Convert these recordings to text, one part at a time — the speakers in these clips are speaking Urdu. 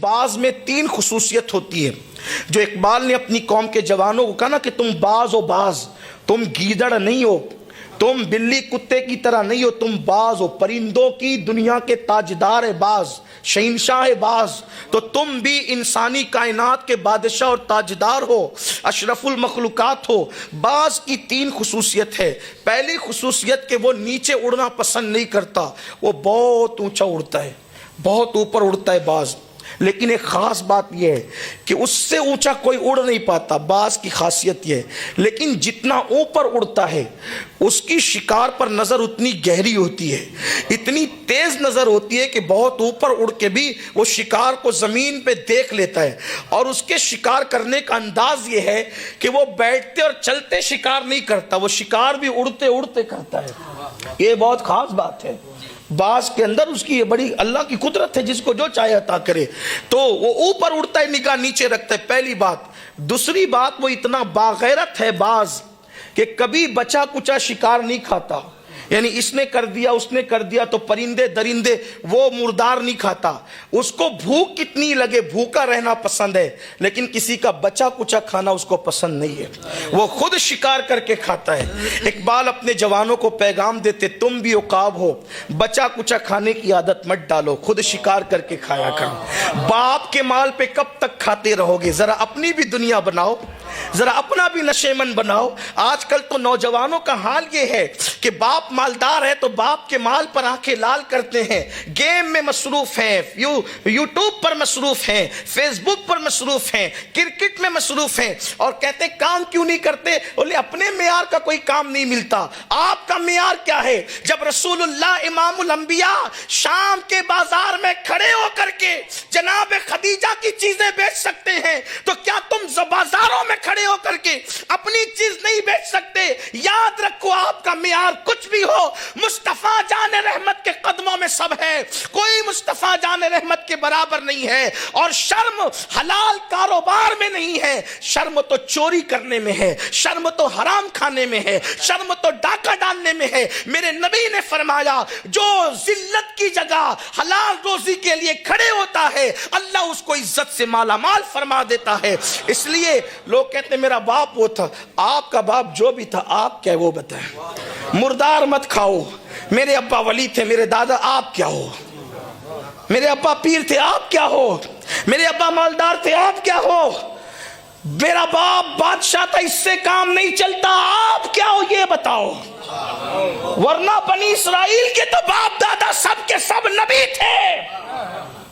باز میں 3 خصوصیت ہوتی ہے جو اقبال نے اپنی قوم کے جوانوں کو کہا نا کہ تم باز ہو باز، تم گیدڑ نہیں ہو، تم بلی کتے کی طرح نہیں ہو، تم باز ہو، پرندوں کی دنیا کے تاجدار ہے باز، شہنشاہ باز، تو تم بھی انسانی کائنات کے بادشاہ اور تاجدار ہو، اشرف المخلوقات ہو۔ باز کی 3 خصوصیت ہے۔ پہلی خصوصیت کہ وہ نیچے اڑنا پسند نہیں کرتا، وہ بہت اونچا اڑتا ہے، بہت اوپر اڑتا ہے باز۔ لیکن ایک خاص بات یہ ہے کہ اس سے اونچا کوئی اڑ نہیں پاتا، باز کی خاصیت یہ ہے، لیکن جتنا اوپر اڑتا ہے اس کی شکار پر نظر اتنی گہری ہوتی ہے، اتنی تیز نظر ہوتی ہے کہ بہت اوپر اڑ کے بھی وہ شکار کو زمین پہ دیکھ لیتا ہے، اور اس کے شکار کرنے کا انداز یہ ہے کہ وہ بیٹھتے اور چلتے شکار نہیں کرتا، وہ شکار بھی اڑتے اڑتے کرتا ہے۔ یہ بہت خاص بات ہے، باز کے اندر اس کی یہ بڑی اللہ کی قدرت ہے، جس کو جو چاہے عطا کرے۔ تو وہ اوپر اڑتا ہے، نگاہ نیچے رکھتا ہے، پہلی بات۔ دوسری بات، وہ اتنا باغیرت ہے باز کہ کبھی بچا کچا شکار نہیں کھاتا، یعنی اس نے کر دیا اس نے کر دیا تو پرندے درندے وہ مردار نہیں کھاتا، اس کو بھوک کتنی لگے بھوکا رہنا پسند ہے، لیکن کسی کا بچا کچا کھانا اس کو پسند نہیں ہے، وہ خود شکار کر کے کھاتا ہے۔ اقبال اپنے جوانوں کو پیغام دیتے، تم بھی عقاب ہو، بچا کچا کھانے کی عادت مت ڈالو، خود شکار کر کے کھایا کرو۔ باپ کے مال پہ کب تک کھاتے رہو گے؟ ذرا اپنی بھی دنیا بناؤ، ذرا اپنا بھی نشے من بناؤ۔ آج کل تو نوجوانوں کا حال یہ ہے کہ باپ مالدار ہے تو باپ کے مال پر آنکھیں لال کرتے ہیں، گیم میں مصروف ہیں، یوٹیوب پر مصروف ہیں، فیس بک پر مصروف ہیں، کرکٹ میں مصروف ہیں، اور کہتے ہیں کام کیوں نہیں کرتے؟ بولے اپنے معیار کا کوئی کام نہیں ملتا۔ آپ کا معیار کیا ہے؟ جب رسول اللہ امام الانبیاء شام کے بازار میں کھڑے ہو کر کے جناب خدیجہ کی چیزیں بیچ سکتے ہیں تو کیا تم بازاروں میں کھڑے ہو کر کے اپنی چیز نہیں بیچ سکتے؟ یاد رکھو، آپ کا معیار کچھ بھی ہو، مصطفیٰ جان رحمت کے قدموں میں سب ہے، کوئی مصطفیٰ جان رحمت کے برابر نہیں ہے۔ اور شرم حلال کاروبار میں نہیں ہے، شرم تو چوری کرنے میں ہے، شرم تو حرام کھانے میں ہے، شرم تو ڈاکہ ڈالنے میں ہے۔ میرے نبی نے فرمایا جو ذلت کی جگہ حلال روزی کے لیے کھڑے ہوتا ہے اللہ اس کو عزت سے مالا مال فرما دیتا ہے۔ اس لیے لوگ کہتے ہیں میرا باپ وہ تھا، آپ کا باپ جو بھی تھا آپ کیا وہ بتائیں۔ مردار مت کھاؤ، میرے ابا ولی تھے، میرے دادا، آپ کیا ہو؟ میرے ابا پیر تھے، آپ کیا ہو؟ میرے ابا مالدار تھے، آپ کیا ہو؟ میرا باپ بادشاہ تھا، اس سے کام نہیں چلتا، آپ کیا ہو یہ بتاؤ۔ ورنہ بنی اسرائیل کے تو باپ دادا سب کے سب نبی تھے،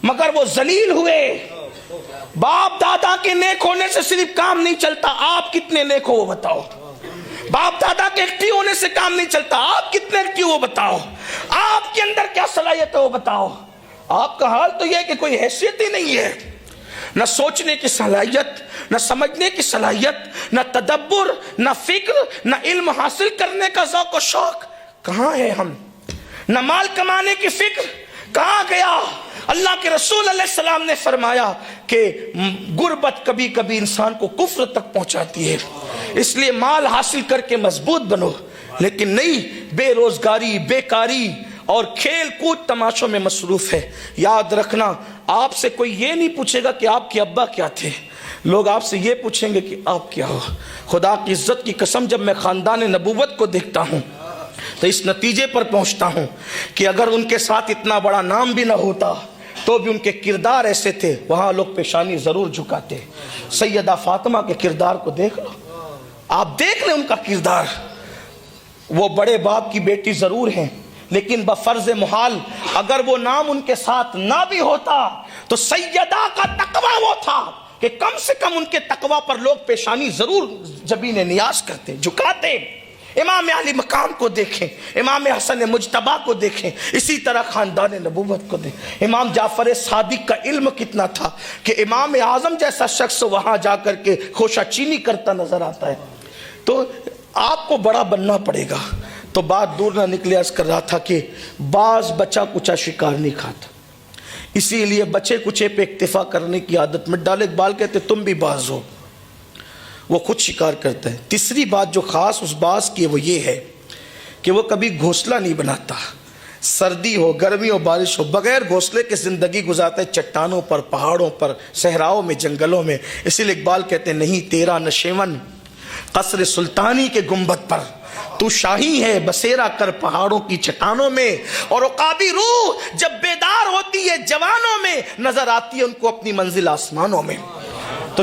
مگر وہ ذلیل ہوئے۔ باپ دادا کے نیک ہونے سے صرف کام نہیں چلتا، آپ کتنے نیک ہو وہ بتاؤ۔ باپ دادا کے ایکٹیو ہونے سے کام نہیں چلتا، آپ کتنے ایکٹیو ہو بتاؤ۔ آپ کے اندر کیا صلاحیت ہے وہ بتاؤ۔ آپ کا حال تو یہ ہے کہ کوئی حیثیت ہی نہیں ہے، نہ سوچنے کی صلاحیت، نہ سمجھنے کی صلاحیت، نہ تدبر، نہ فکر، نہ علم حاصل کرنے کا ذوق و شوق۔ کہاں ہے ہم؟ نہ مال کمانے کی فکر، کہاں گیا؟ اللہ کے رسول علیہ السلام نے فرمایا کہ غربت کبھی کبھی انسان کو کفر تک پہنچاتی ہے، اس لیے مال حاصل کر کے مضبوط بنو، لیکن نہیں بے روزگاری، بیکاری اور کھیل کود تماشوں میں مصروف ہے۔ یاد رکھنا، آپ سے کوئی یہ نہیں پوچھے گا کہ آپ کے ابا کیا تھے، لوگ آپ سے یہ پوچھیں گے کہ آپ کیا ہو۔ خدا کی عزت کی قسم، جب میں خاندان نبوت کو دیکھتا ہوں تو اس نتیجے پر پہنچتا ہوں کہ اگر ان کے ساتھ اتنا بڑا نام بھی نہ ہوتا تو بھی ان کے کردار ایسے تھے، وہاں لوگ پیشانی ضرور جھکاتے۔ سیدہ فاطمہ کے کردار کو دیکھ لو، آپ دیکھ لیں ان کا کردار۔ وہ بڑے باپ کی بیٹی ضرور ہیں، لیکن بفرض محال اگر وہ نام ان کے ساتھ نہ بھی ہوتا تو سیدہ کا تقویٰ وہ تھا کہ کم سے کم ان کے تقویٰ پر لوگ پیشانی ضرور جبین نیاز کرتے، جھکاتے۔ امام علی مقام کو دیکھیں، امام حسن مجتبیٰ کو دیکھیں، اسی طرح خاندان نبوت کو دیکھیں۔ امام جعفر صادق کا علم کتنا تھا کہ امام اعظم جیسا شخص وہاں جا کر کے خوشہ چینی کرتا نظر آتا ہے۔ تو آپ کو بڑا بننا پڑے گا۔ تو بات دور نہ نکلے، عرض کر رہا تھا کہ باز بچا کچا شکار نہیں کھاتا، اسی لیے بچے کچے پہ اکتفا کرنے کی عادت مت ڈالے۔ اقبال کہتے تم بھی باز ہو، وہ خود شکار کرتا ہے۔ تیسری بات جو خاص اس باز کی ہے وہ یہ ہے کہ وہ کبھی گھونسلہ نہیں بناتا، سردی ہو گرمی ہو بارش ہو بغیر گھونسلے کے زندگی گزارتا ہے، چٹانوں پر پہاڑوں پر صحراؤں میں جنگلوں میں۔ اسی لیے اقبال کہتے ہیں نہیں تیرا نشیون قصر سلطانی کے گنبد پر، تو شاہی ہے بسیرا کر پہاڑوں کی چٹانوں میں۔ اور عقابی روح جب بیدار ہوتی ہے جوانوں میں، نظر آتی ہے ان کو اپنی منزل آسمانوں میں۔ تو